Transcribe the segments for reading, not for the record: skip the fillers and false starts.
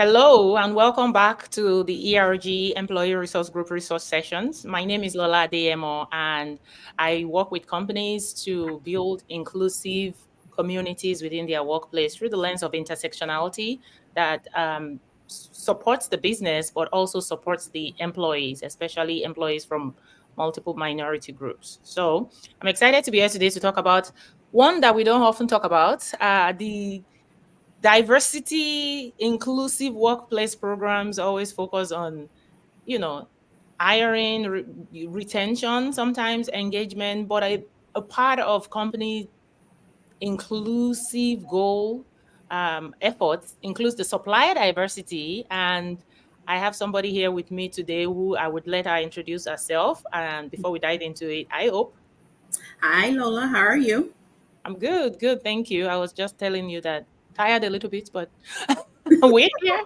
Hello and welcome back to the ERG Employee Resource Group Resource Sessions. My name is Lola Adeyemo and I work with companies to build inclusive communities within their workplace through the lens of intersectionality that supports the business but also supports the employees, especially employees from multiple minority groups. So I'm excited to be here today to talk about one that we don't often talk about, the diversity inclusive workplace programs always focus on, you know, hiring, retention, sometimes engagement, but a part of company inclusive goal efforts includes the supplier diversity. And I have somebody here with me today who I would let her introduce herself. And before we dive into it, I hope. Hi, Lola. How are you? I'm good, good, thank you. I was just telling you that tired a little bit, but we're here.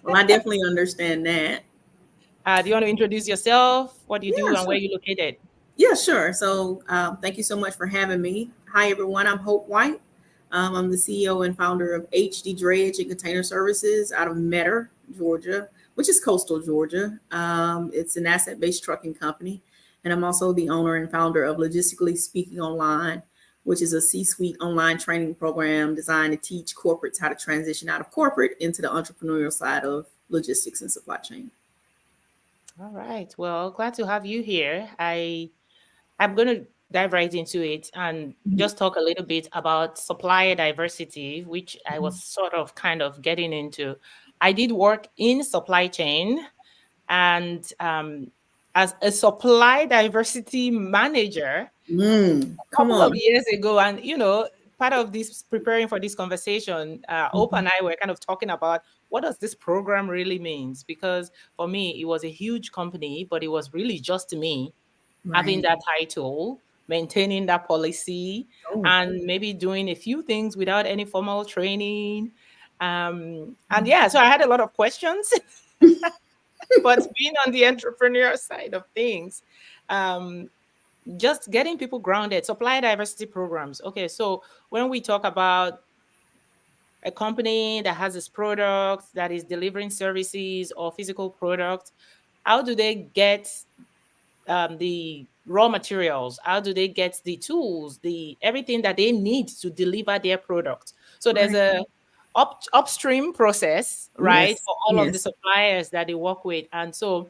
Well, I definitely understand that. Do you want to introduce yourself? What do you do Yeah, and where sure. you located? Yeah, sure. So, thank you so much for having me. Hi, everyone. I'm Hope White. I'm the CEO and founder of HD Dredge and Container Services out of Metter, Georgia, which is coastal Georgia. It's an asset based trucking company. And I'm also the owner and founder of Logistically Speaking Online, which is a C suite online training program designed to teach corporates how to transition out of corporate into the entrepreneurial side of logistics and supply chain. All right. Well, glad to have you here. I'm going to dive right into it and Mhm. just talk a little bit about supplier diversity, which I was sort of kind of getting into. I did work in supply chain and as a supply diversity manager Come couple of on. years ago, and part of this preparing for this conversation, Ope Mhm. and I were kind of talking about what does this program really means? Because for me, it was a huge company, but it was really just me having Right. that title, maintaining that policy, Oh. and maybe doing a few things without any formal training. And yeah, so I had a lot of questions, but being on the entrepreneur side of things, um, just getting people grounded. Supply diversity programs. Okay, so when we talk about a company that has its products that is delivering services or physical products, how do they get the raw materials? How do they get the tools, the everything that they need to deliver their product? So there's Right. a upstream process, right, Yes. for all of the Yes. suppliers that they work with. And so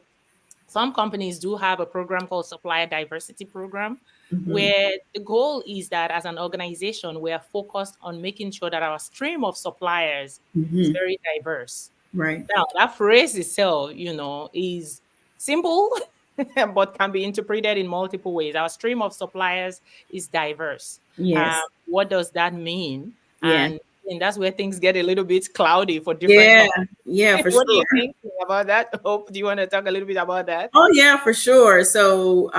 some companies do have a program called Supplier Diversity Program, Hmm. where the goal is that as an organization, we are focused on making sure that our stream of suppliers is Hmm. very diverse. Right. Now, that phrase itself, is simple, but can be interpreted in multiple ways. Our stream of suppliers is diverse. Yes. What does that mean? Yeah. And that's where things get a little bit cloudy for different Yeah. companies. Yeah, for What do you sure. think about that? Hope, do you want to talk a little bit about that? Oh yeah, for sure. So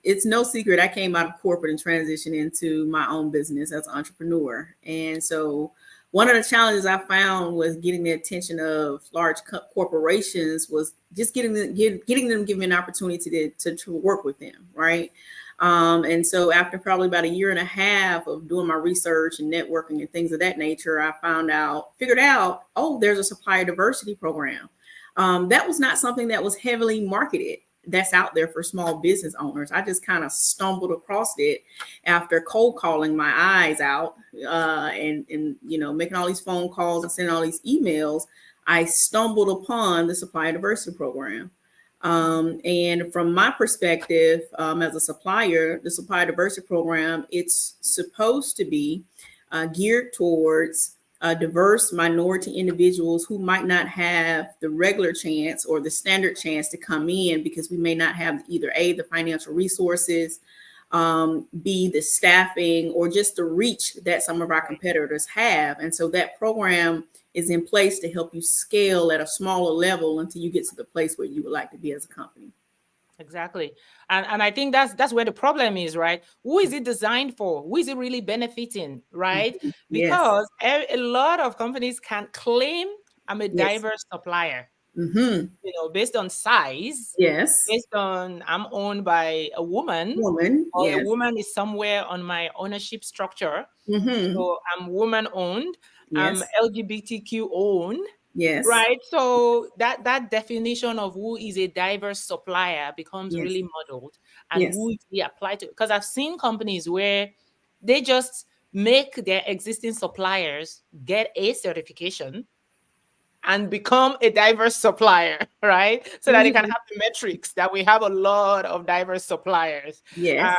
it's no secret I came out of corporate and transitioned into my own business as an entrepreneur. And so one of the challenges I found was getting the attention of large corporations was just getting them given an opportunity to work with them, right? And so after probably about a year and a half of doing my research and networking and things of that nature, figured out, oh, there's a supplier diversity program. That was not something that was heavily marketed that's out there for small business owners. I just kind of stumbled across it after cold calling my eyes out and making all these phone calls and sending all these emails. I stumbled upon the Supplier Diversity Program. And from my perspective, as a supplier, the Supplier Diversity Program, it's supposed to be geared towards diverse minority individuals who might not have the regular chance or the standard chance to come in because we may not have either A, the financial resources, B, the staffing, or just the reach that some of our competitors have. And so that program is in place to help you scale at a smaller level until you get to the place where you would like to be as a company. Exactly. And I think that's where the problem is, right? Who is it designed for? Who is it really benefiting, right? Mhm. Yes. Because a lot of companies can claim I'm a Yes. diverse supplier, Hmm. based on size, Yes. based on I'm owned by a woman, Woman. or a Yes. woman is somewhere on my ownership structure. Hmm. So I'm woman owned, I'm Yes. LGBTQ owned, Yes. right? So that definition of who is a diverse supplier becomes Yes. really muddled, and Yes. who is he applied to? Because I've seen companies where they just make their existing suppliers get a certification and become a diverse supplier, right? So that they can Mhm. have the metrics that we have a lot of diverse suppliers. Yes.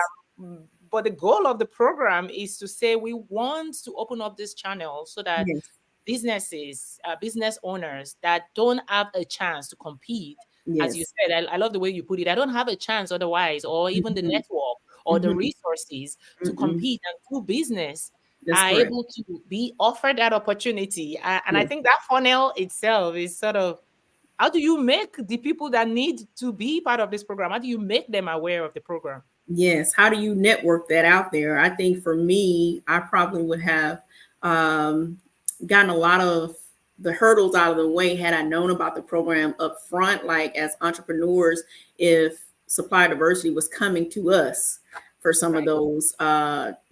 But the goal of the program is to say we want to open up this channel so that Yes. businesses, business owners that don't have a chance to compete, as you Yes. said, I love the way you put it. I don't have a chance otherwise, or even the Mhm. network or the Mhm. resources to Mm-mm. compete and do business, That's are correct. able to be offered that opportunity. And I Yes. think that funnel itself is sort of, how do you make the people that need to be part of this program, how do you make them aware of the program? Yes. How do you network that out there? I think for me, I probably would have um, gotten a lot of the hurdles out of the way had I known about the program up front, like as entrepreneurs, if supply diversity was coming to us for some of Right. those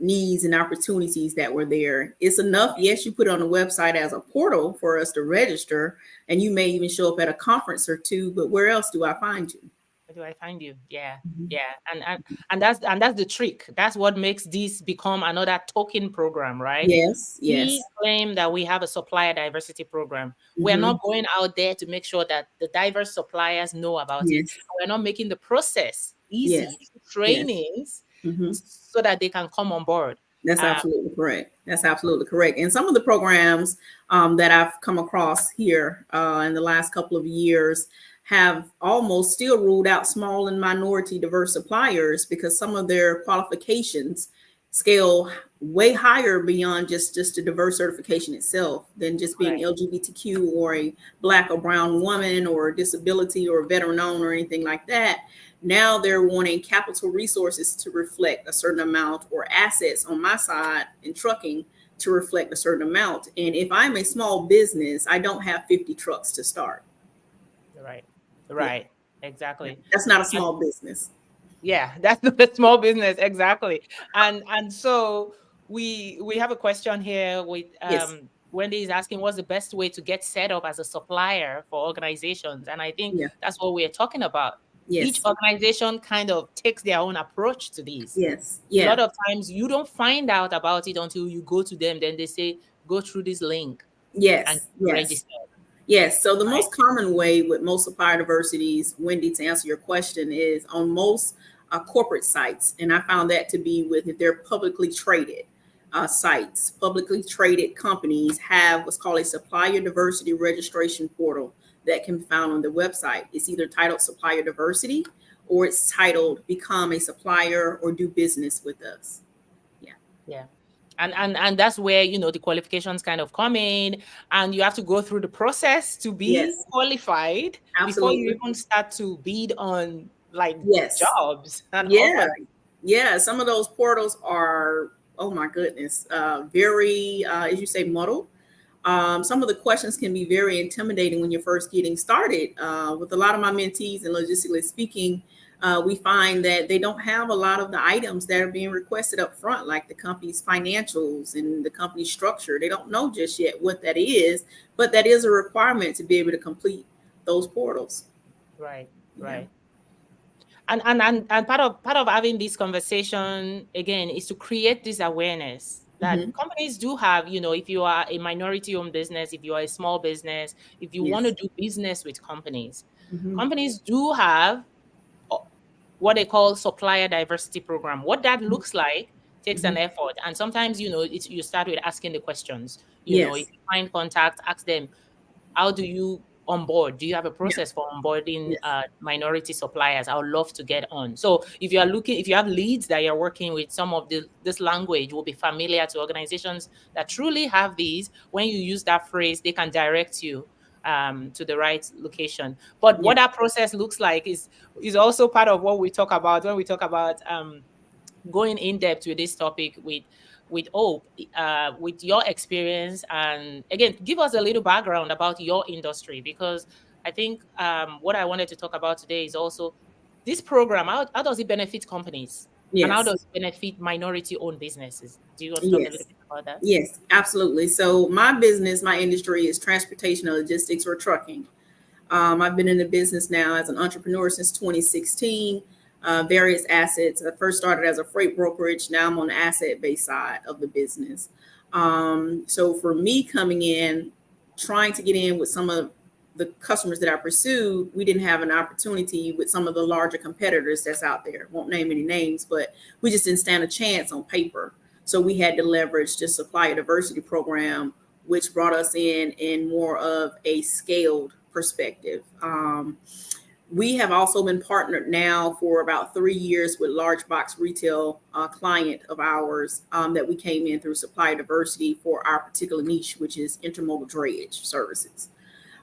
needs and opportunities that were there. It's enough, yes, you put it on the website as a portal for us to register, and you may even show up at a conference or two, but where else do I find you? Where do I find you? Yeah, Mhm. yeah, and that's the trick. That's what makes this become another token program, right? Yes, We yes. claim that we have a supplier diversity program. We're Hmm. not going out there to make sure that the diverse suppliers know about it. Yes, We're not making the process easy, yes, yes. trainings, Hmm. so that they can come on board. That's Uh, absolutely correct. That's absolutely correct. And some of the programs that I've come across here in the last couple of years have almost still ruled out small and minority diverse suppliers because some of their qualifications scale way higher beyond just a diverse certification itself than just being right. LGBTQ or a black or brown woman or a disability or a veteran owned or anything like that. Now they're wanting capital resources to reflect a certain amount or assets on my side in trucking to reflect a certain amount. And if I'm a small business, I don't have 50 trucks to start. Right. Yeah. Right. Exactly. That's not a And small business. yeah, that's not a small business, exactly. And so we have a question here with Yes. Wendy is asking, what's the best way to get set up as a supplier for organizations? And I think Yeah. that's what we're talking about. Each Yes. organization kind of takes their own approach to this. Yes. A lot Yeah. of times you don't find out about it until you go to them. Then they say, go through this link and Yes. Yes. register. Yes. So the Right. most common way with most supplier diversities, Wendy, to answer your question, is on most corporate sites, and I found that to be with if they're publicly traded sites. Publicly traded companies have what's called a supplier diversity registration portal that can be found on the website. It's either titled Supplier Diversity or it's titled Become a Supplier or Do Business with Us. Yeah. Yeah. And that's where, the qualifications kind of come in, and you have to go through the process to be Yes. qualified before you Absolutely. even start to bid on like Yes. jobs and Yeah. offers. Yeah. Some of those portals are, oh my goodness, very, as you say, muddled. Some of the questions can be very intimidating when you're first getting started. With a lot of my mentees, and logistically speaking, we find that they don't have a lot of the items that are being requested up front, like the company's financials and the company's structure. They don't know just yet what that is, but that is a requirement to be able to complete those portals. Right, Yeah. right. And part of having this conversation again is to create this awareness that Hmm. companies do have, if you are a minority owned business, if you are a small business, if you want to Yes. do business with Hmm. companies do have uh, what they call supplier diversity program. What that looks like takes Hmm. an effort, and sometimes you start with asking the questions. If Yes. you find contact, ask them, how do you onboard? Do you have a Yeah. process for onboarding Yes. minority suppliers? I would love to get on. So if you have leads that you're working with, some of this language will be familiar to organizations that truly have these. When you use that phrase, they can direct you to the right location. But Yeah. what that process looks like is also part of what we talk about when we talk about going in depth with this topic with Hope, with your experience, and again, give us a little background about your industry, because I think what I wanted to talk about today is also this program. How does it benefit companies? And how Yes. does it benefit minority-owned businesses? Do you want to talk a little Yes. bit about that? Yes, absolutely. So my business, my industry is transportation and logistics or trucking. I've been in the business now as an entrepreneur since 2016. Various assets. I first started as a freight brokerage. Now I'm on the asset-based side of the business. So for me coming in, trying to get in with some of the customers that I pursued, we didn't have an opportunity with some of the larger competitors that's out there. Won't name any names, but we just didn't stand a chance on paper. So we had to leverage the Supplier Diversity Program, which brought us in more of a scaled perspective. We have also been partnered now for about 3 years with large box retail client of ours that we came in through Supply Diversity for our particular niche, which is intermodal drayage services.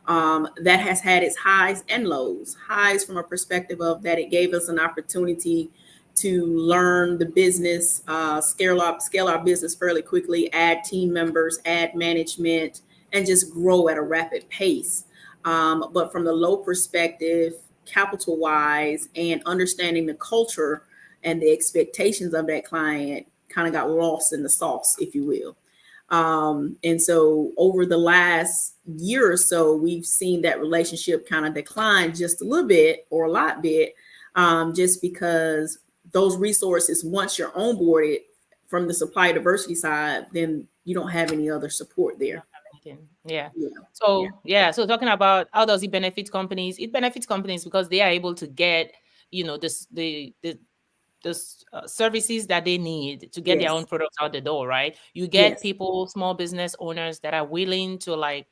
That has had its highs and lows. Highs from a perspective of that it gave us an opportunity to learn the business, scale our business fairly quickly, add team members, add management, and just grow at a rapid pace. But from the low perspective, capital wise, and understanding the culture and the expectations of that client kind of got lost in the sauce, if you will. And so over the last year or so, we've seen that relationship kind of decline just a little bit or a lot bit, just because those resources, once you're onboarded from the supply diversity side, then you don't have any other support there. Yeah. Yeah. Yeah. So talking about how does it benefit companies? It benefits companies because they are able to get, this the services that they need to get their own Yes. products out the door, right? You get Yes. people, small business owners that are willing to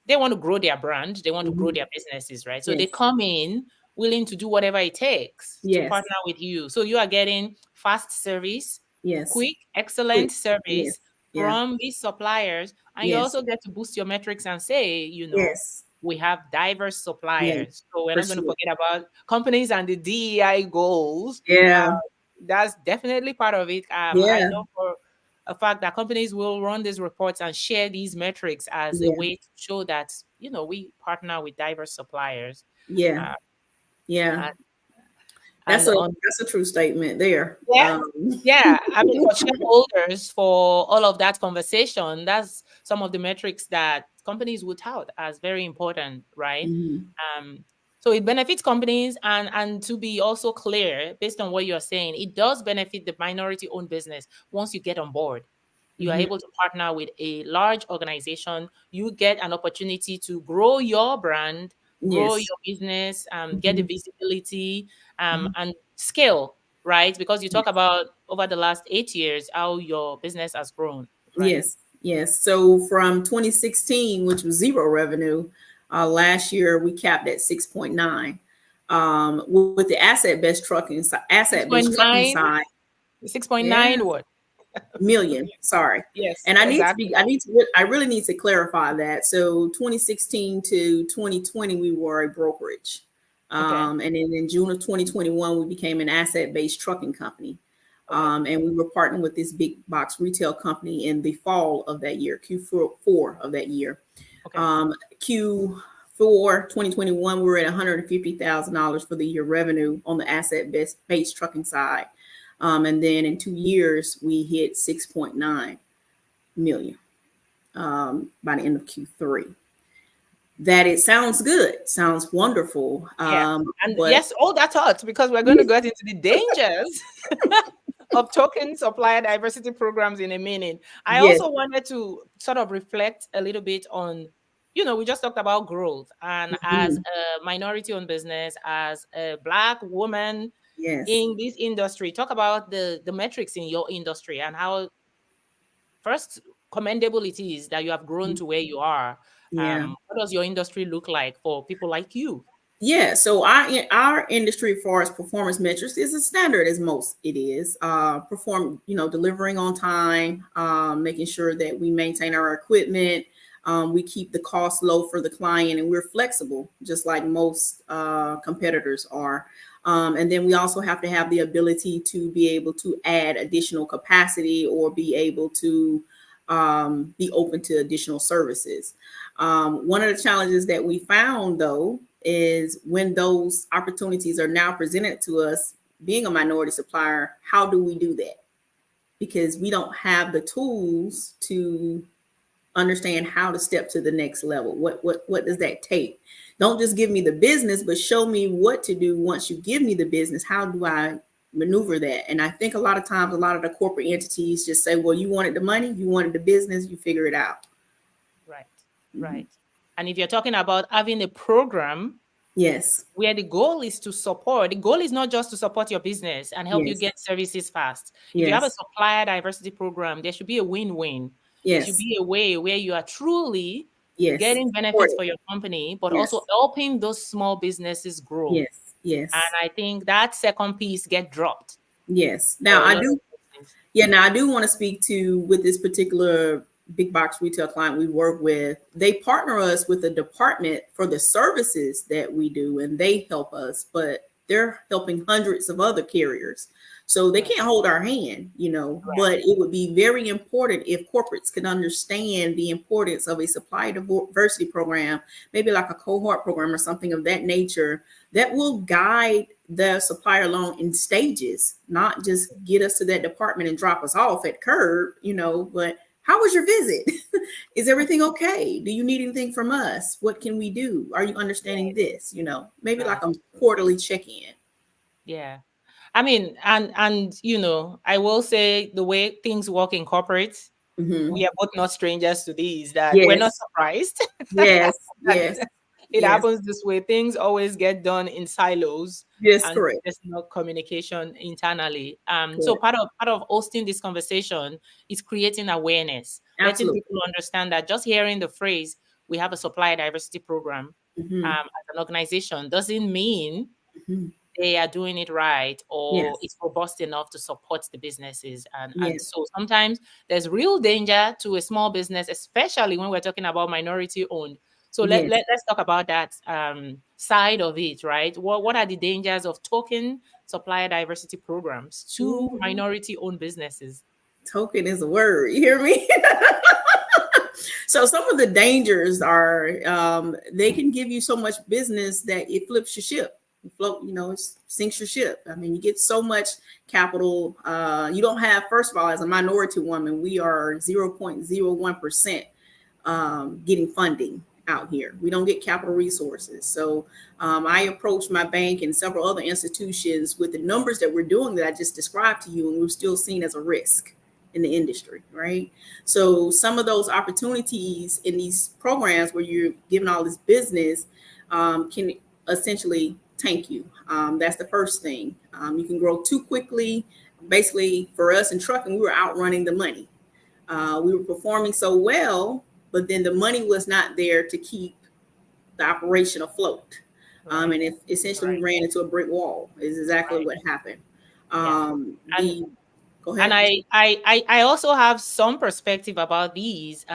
they want to grow their brand, they want to grow Mhm. their businesses, right? So they Yes. come in willing to do whatever it takes to Yes. partner with you. So you are getting fast service, Yes. quick, excellent Quick. Yes. service Yeah. from these suppliers, and you Yes. also get to boost your metrics and say, Yes. we have diverse Yeah. suppliers. So we're For not going to sure. forget about companies and the DEI goals. Uh, Yeah. that's definitely part of it. I Yeah. know for a fact that companies will run these reports and share these metrics as a Yeah. way to show that, we partner with diverse suppliers. Yeah. Uh, Yeah. and, That's and a on that's a true statement there. Yeah, yeah. I mean, for shareholders, for all of that conversation, that's some of the metrics that companies would tout as very important, right? Mhm. Um, so it benefits companies, and to be also clear, based on what you're saying, it does benefit the minority-owned business once you get on board. You are Mhm. able to partner with a large organization. You get an opportunity to grow your brand, grow Yes. your business, get the Mhm. visibility, Mhm. and scale, right? Because you talk Yes. about over the last 8 years how your business has grown, right? Yes. Yes. So from 2016, which was zero revenue, last year we capped at 6.9. With the asset based trucking 6.9, side, yeah, 6.9 what? million. Sorry. Yes, And exactly. I really need to clarify that. So 2016 to 2020, we were a brokerage. Okay, And then in June of 2021, we became an asset-based trucking company. okay, And we were partnering with this big box retail company in the fall of that year, Q4 of that year. okay, Q4 2021, we were at $150,000 for the year revenue on the asset-based trucking side. And then in 2 years, we hit 6.9 million by the end of Q3. That it sounds good, sounds wonderful. yeah. And But yes, all that thought, because we're going to get into the dangers of token supplier diversity programs in a minute. I yes, also wanted to sort of reflect a little bit on, we just talked about growth, and as mhm, a minority owned business, as a Black woman yes, in this industry, talk about the metrics in your industry and how first commendable it is that you have grown to where you are. yeah. What does your industry look like for people like you? Yeah, so our industry, as far as performance metrics, is as standard as most. It is delivering on time, making sure that we maintain our equipment, we keep the cost low for the client, and we're flexible, just like most competitors are. And then we also have to have the ability to be able to add additional capacity or be able to be open to additional services. One of the challenges that we found, though, is when those opportunities are now presented to us, being a minority supplier, how do we do that? Because we don't have the tools to understand how to step to the next level. What does that take? Don't just give me the business, but show me what to do once you give me the business. How do I maneuver that? And I think a lot of times, a lot of the corporate entities just say, well, you wanted the money, you wanted the business, you figure it out. Right. Mhm. Right. And if you're talking about having a program Yes. where the goal is to support, the goal is not just to support your business and help you Yes. get services fast. If you have a Yes. supplier diversity program, there should be a win-win. There should Yes. be a way where you are truly Yes. getting Support benefits it. for your company, but also Yes. helping those small businesses grow. Yes. And Yes. I think that second piece get dropped Yes. Now for a I lot of do. businesses. Yeah, now I do want to speak to with this particular big box retail client we work with. They partner us with a department for the services that we do, and they help us, but they're helping hundreds of other carriers. So they Right. can't hold our hand, you know, Right. but it would be very important if corporates can understand the importance of a supply diversity program, maybe like a cohort program or something of that nature that will guide the supplier loan in stages, not just get us to that department and drop us off at curb, you know, but how was your visit? Is everything okay? Do you need anything from us? What can we do? Are you understanding Right. this? You know, maybe like Right. a quarterly check-in. Yeah. I mean, and I will say the way things work in corporate, Mm-hmm. we are both not strangers to these, that we're not Yes, surprised yes, that yes, it yes, happens this way. Things always get done in silos yes, and correct, there's no communication internally. So correct. part of hosting this conversation is creating awareness, letting Absolutely. people understand that just hearing the phrase, we have a supplier diversity program Mm-hmm. as an organization doesn't mean Mm-hmm. they are doing it right or Yes, it's robust enough to support the businesses. And yes, so sometimes there's real danger to a small business, especially when we're talking about minority owned. So yes. let's talk about that side of it, right? What are the dangers of token supplier diversity programs to Ooh, minority owned businesses? token is a word. You hear me? So some of the dangers are they can give you so much business that it flips your ship. You float, you know, it sinks your ship. I mean, you get so much capital. You don't have, first of all, as a minority woman, we are 0.01% getting funding out here. We don't get capital resources. So I approached my bank and several other institutions with the numbers that we're doing that I just described to you, and we're still seen as a risk in the industry, right? So some of those opportunities in these programs where you're given all this business can essentially tank you. That's the first thing. You can grow too quickly. Basically, for us in trucking, we were outrunning the money. We were performing so well, but then the money was not there to keep the operation afloat. Right, And it essentially we right, ran into a brick wall, is exactly right. what happened. Yeah. And The Go And ahead. I also have some perspective about these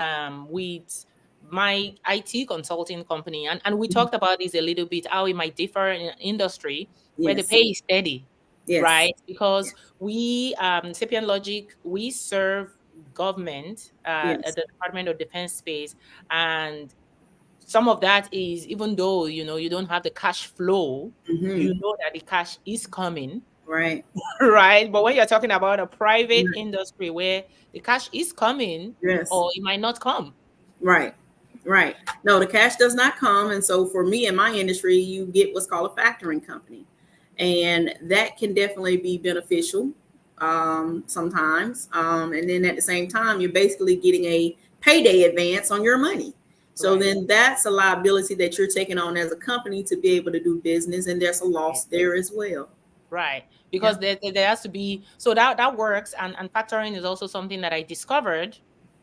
with my IT consulting company. And we Mhm. talked about this a little bit, how it might differ in an industry where the Yes, pay is steady, yes, right? Because yes, we, Sapient Logic, we serve government at yes. the Department of Defense space. And some of that is, even though, you don't have the cash flow, you Hmm. know that the cash is coming. Right, Right. But when you're talking about a private right, industry where the cash is coming yes. or it might not come. Right, right. No, the cash does not come. And so for me in my industry, you get what's called a factoring company. And that can definitely be beneficial sometimes. And then at the same time, you're basically getting a payday advance on your money. So Right. then that's a liability that you're taking on as a company to be able to do business. And there's a Right. loss there as well. Right. Yeah. Because there has to be, so that works. And factoring is also something that I discovered.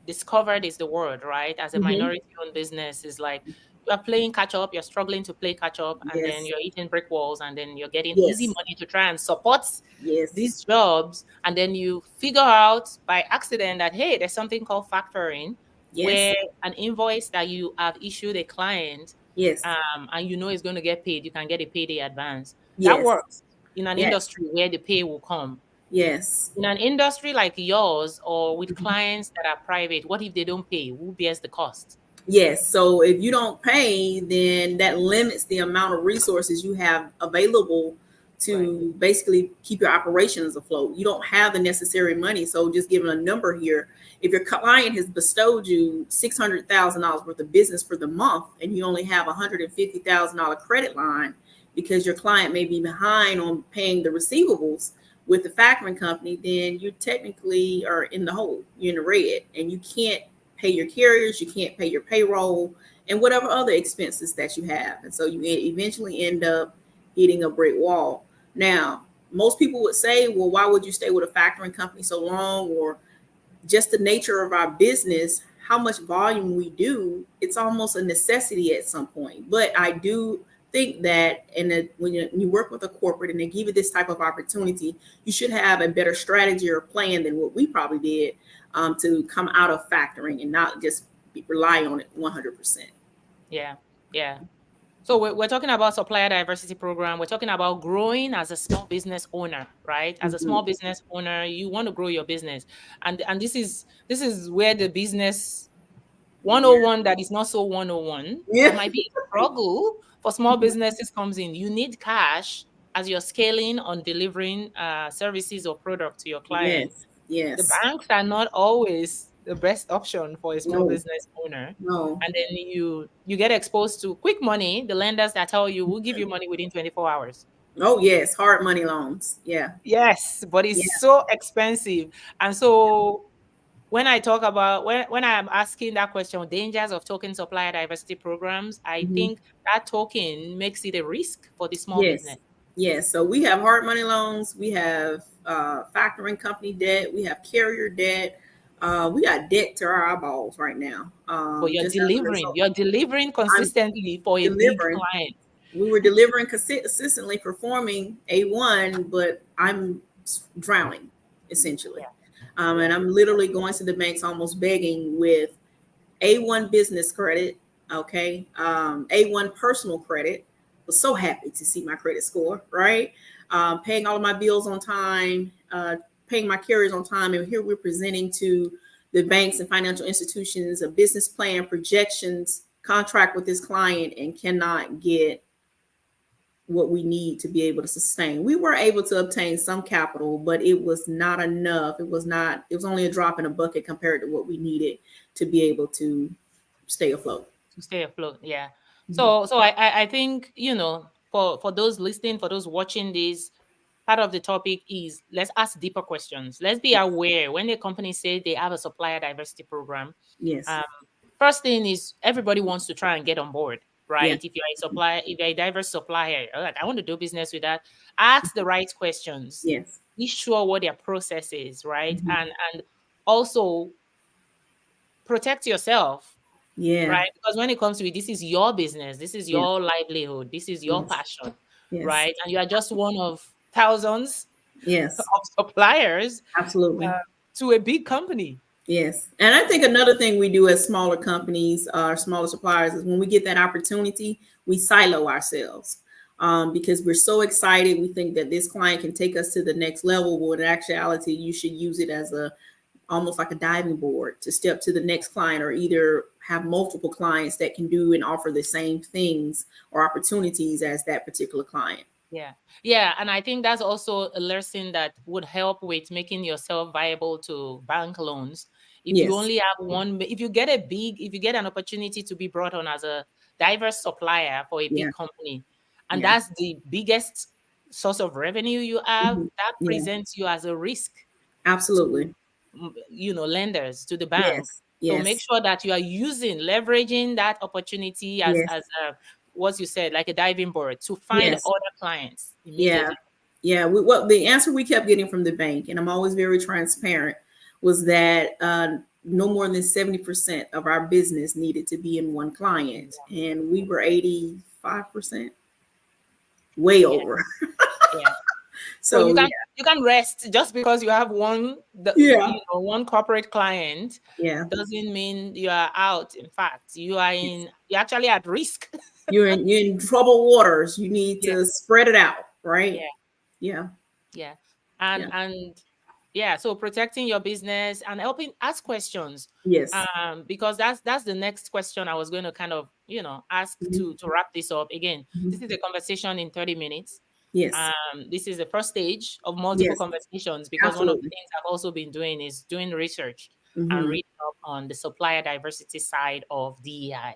Discovered is the word, right? As a Hmm. minority owned business, is like you're playing catch up, you're struggling to play catch up, and then Yes. you're hitting brick walls, and then you're getting easy Yes. money to try and support Yes. these jobs. And then you figure out by accident that, hey, there's something called factoring, Yes. where an invoice that you have issued a client, Yes. and is going to get paid, you can get a payday advance. That Yes. works in an Yes. industry where the pay will come. Yes. In an industry like yours or with Mhm. clients that are private, what if they don't pay? Who bears the cost? Yes. So if you don't pay, then that limits the amount of resources you have available Right. to basically keep your operations afloat. You don't have the necessary money. So just giving a number here, if your client has bestowed you $600,000 worth of business for the month and you only have $150,000 credit line because your client may be behind on paying the receivables with the factoring company, then you technically are in the hole. You're in the red and you can't pay your carriers, you can't pay your payroll and whatever other expenses that you have. And so you eventually end up hitting a brick wall. Now, most people would say, well, why would you stay with a factoring company so long? Or just the nature of our business, how much volume we do, it's almost a necessity at some point. But I do think that when you work with a corporate and they give you this type of opportunity, you should have a better strategy or plan than what we probably did to come out of factoring and not just rely on it 100%. Yeah. Yeah. So we're talking about supplier diversity program. We're talking about growing as a small business owner, right? As a Mm-hmm. small business owner, you want to grow your business, and this is where the business Yeah. 101 that is not so 101 that Yeah. might be a struggle for small businesses comes in. You need cash as you're scaling on delivering services or product to your client. Yes. The Yes. banks are not always the best option for a small No. business owner. No. And then you get exposed to quick money, the lenders that tell you we'll give you money within 24 hours. Oh yes, hard money loans. Yeah. Yes, but it's Yeah. so expensive. And so when I talk about when I'm asking that question, dangers of token supplier diversity programs, I Mm-hmm. think that token makes it a risk for the small business. Yes. Yes. So we have hard money loans. We have factoring company debt. We have carrier debt. We got debt to our eyeballs right now. But Just as a result, you're delivering I'm consistently for a big delivering. client. We were delivering consistently, performing A1, but I'm drowning essentially. Yeah, And yeah, I'm literally going to the banks almost begging with A1 business credit, okay, A1 personal credit. Was so happy to see my credit score, right? Paying all of my bills on time, paying my carriers on time, and here we're presenting to the banks and financial institutions a business plan, projections, contract with this client, and cannot get what we need to be able to sustain. We were able to obtain some capital, but it was not enough. It was only a drop in a bucket compared to what we needed to be able to stay afloat. to stay afloat. Yeah. Mhm. So I think, for those listening, for those watching this, part of the topic is let's ask deeper questions. Let's be Yes. aware when the company say they have a supplier diversity program. Yes. Um, First thing is everybody wants to try and get on board, Yeah. right? If you're a supplier, if you're a diverse supplier, all right, I want to do business with that. Ask the right questions. Yes. Be sure what their process is, right? Mhm. And also protect yourself, Yeah. right? Because when it comes to it, this is your business, this is Yeah. your livelihood, this is your Yes. passion, Yes. right? And you are just one of thousands Yes. of suppliers Absolutely. uh, to a big company. Yes. And I think another thing we do as smaller companies or smaller suppliers is when we get that opportunity, we silo ourselves because we're so excited. We think that this client can take us to the next level. But in actuality, you should use it as a almost like a diving board to step to the next client or either have multiple clients that can do and offer the same things or opportunities as that particular client. Yeah. Yeah. And I think that's also a lesson that would help with making yourself viable to bank loans. If you Yes. only have one, if you get an opportunity to be brought on as a diverse supplier for a Yeah. big company, and Yeah. that's the biggest source of revenue you have, Mhm. that Yeah. presents you as a risk to, Absolutely. lenders, to the bank. Yes. So make Yes. sure that you are leveraging that opportunity as Yes. what you said, like a diving board to find Yes. other clients Yeah. immediately. Yeah. What the answer we kept getting from the bank, and I'm always very transparent, was that no more than 70% of our business needed to be in one client. And we were 85%, way Yeah, over. yeah. So So, yeah. you can rest just because you have Yeah. one corporate client Yeah. doesn't mean you are out. In fact, Yes. you're actually at risk. You're in troubled waters. You need Yeah, to spread it out, right? yeah, Yeah. yeah. Yeah. And yeah, so protecting your business and helping ask questions. Yes. Because that's the next question I was going to kind of, ask Mhm. to wrap this up. Again, Mhm. this is a conversation in 30 minutes. Yes. This is the first stage of multiple Yes. conversations, because one of the Absolutely. things I've also been doing is doing research and Hmm. reading up on the supplier diversity side of DEI.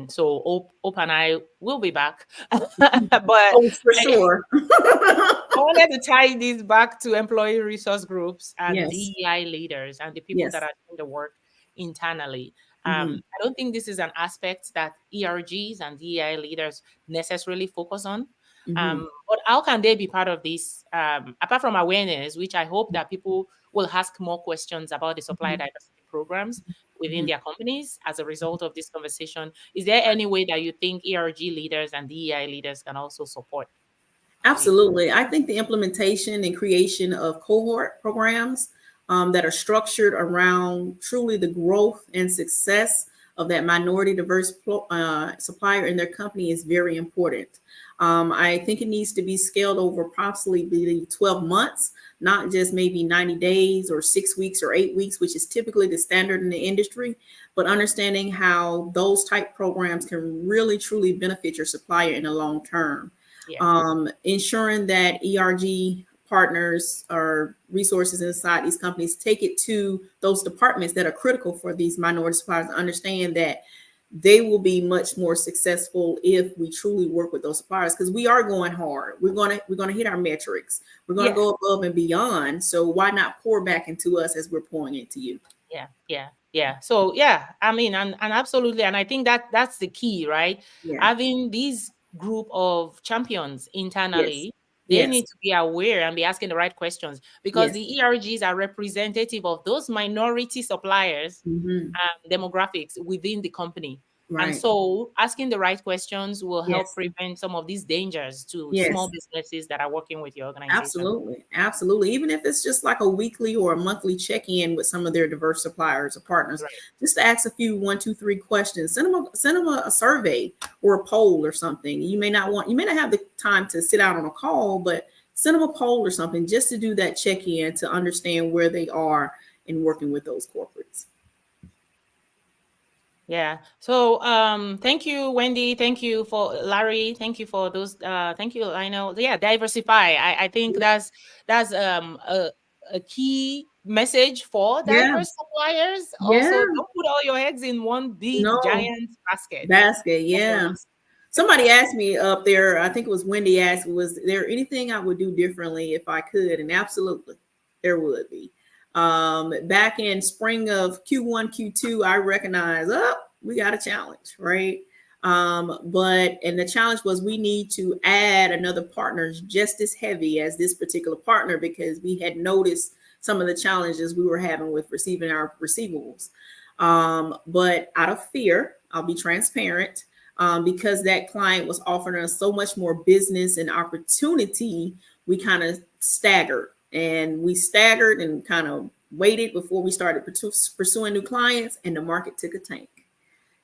So Hope and I will be back, but Oh, for sure. I wanted to tie this back to employee resource groups and Yes. DEI leaders and the people that Yes. are doing the work internally. Hmm. I don't think this is an aspect that ERGs and DEI leaders necessarily focus on. Hmm. But how can they be part of this? Apart from awareness, which I hope that people will ask more questions about the supplier Hmm. diversity programs within Hmm. their companies as a result of this conversation. Is there any way that you think ERG leaders and DEI leaders can also support this? Absolutely. I think the implementation and creation of cohort programs that are structured around truly the growth and success of that minority diverse supplier in their company is very important. I think it needs to be scaled over approximately 12 months, not just maybe 90 days or 6 weeks or 8 weeks, which is typically the standard in the industry, but understanding how those type programs can really truly benefit your supplier in the long term. Yeah. Ensuring that ERG partners or resources inside these companies take it to those departments that are critical for these minority suppliers to understand that they will be much more successful if we truly work with those suppliers, because we are going hard. We're gonna hit our metrics. We're gonna Yeah. go above and beyond. So why not pour back into us as we're pouring into you? Yeah. So yeah, I mean, and absolutely, and I think that that's the key, right? Yeah. Having these group of champions Yes. internally, they Yes. need to be aware and be asking the right questions, because Yes. the ERGs are representative of those minority suppliers Hmm. demographics within the company. And Right. so asking the right questions will help Yes. prevent some of these dangers to small Yes. businesses that are working with your organization. Absolutely. Absolutely. Even if it's just like a weekly or a monthly check-in with some of their diverse suppliers or partners, Right. just to ask a few one, two, three questions. Send them a survey or a poll or something. You may not have the time to sit out on a call, but send them a poll or something just to do that check-in to understand where they are in working with those corporates. Yeah. So thank you, Wendy. Thank you for Larry. Thank you for those thank you, Lionel. Yeah, diversify. I think that's a key message for Yeah. diverse suppliers. Yeah. Also, don't put all your eggs in one big No. giant basket. Basket, yeah. Always. Somebody asked me up there, I think it was Wendy asked, was there anything I would do differently if I could? And absolutely, there would be. Back in spring of Q1, Q2, I recognized, oh, we got a challenge, right? And the challenge was we need to add another partner just as heavy as this particular partner, because we had noticed some of the challenges we were having with receiving our receivables. But out of fear, I'll be transparent, because that client was offering us so much more business and opportunity, we kind of staggered, and we staggered and kind of waited before we started pursuing new clients, and the market took a tank.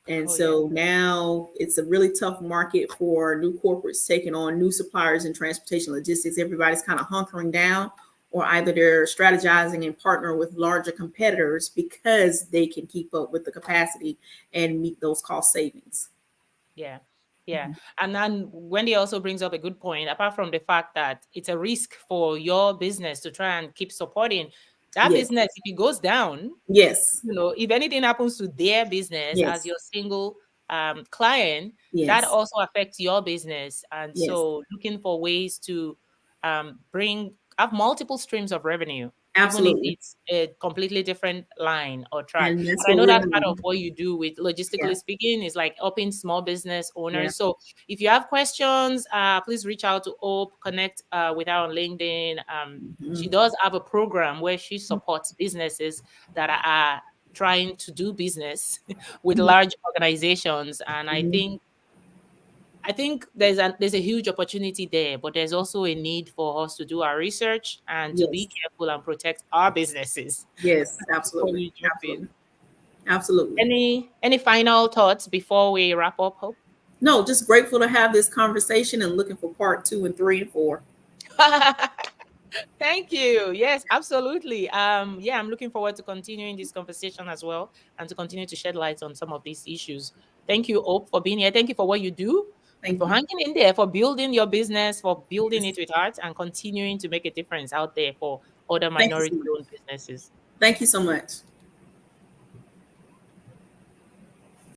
And Oh yeah. so now it's a really tough market for new corporates taking on new suppliers in transportation logistics. Everybody's kind of hunkering down, or either they're strategizing and partnering with larger competitors because they can keep up with the capacity and meet those cost savings. Yeah. Yeah. And then Wendy also brings up a good point. Apart from the fact that it's a risk for your business to try and keep supporting that Yes. business, if it goes down, Yes. if anything happens to their business as Yes. your single client, that Yes. also affects your business. And Yes. so looking for ways to have multiple streams of revenue, even if Absolutely. it's a completely different line or track. And that's And I what know we're that's part of doing. what you do with Yeah. logistically speaking, is like helping small business Yeah. owners. So if you have questions, please reach out to Hope, connect with her on LinkedIn. She Mhm. does have a program where she supports businesses that are trying to do business with Mhm. large organizations. And Mhm. I think there's a huge opportunity there, but there's also a need for us to do our research and to be Yes. careful and protect our businesses Yes. before Absolutely. we jump in. Absolutely. Absolutely. Any final thoughts before we wrap up, Hope? No, just grateful to have this conversation and looking for part two and three and four. Thank you. Yes, absolutely. Yeah, I'm looking forward to continuing this conversation as well and to continue to shed light on some of these issues. Thank you, Hope, for being here. Thank you for what you do. Thank for you. hanging in there, for building your business, for building it with heart, and continuing to make a difference out there for other Thank you so much. minority-owned businesses. Thank you so much.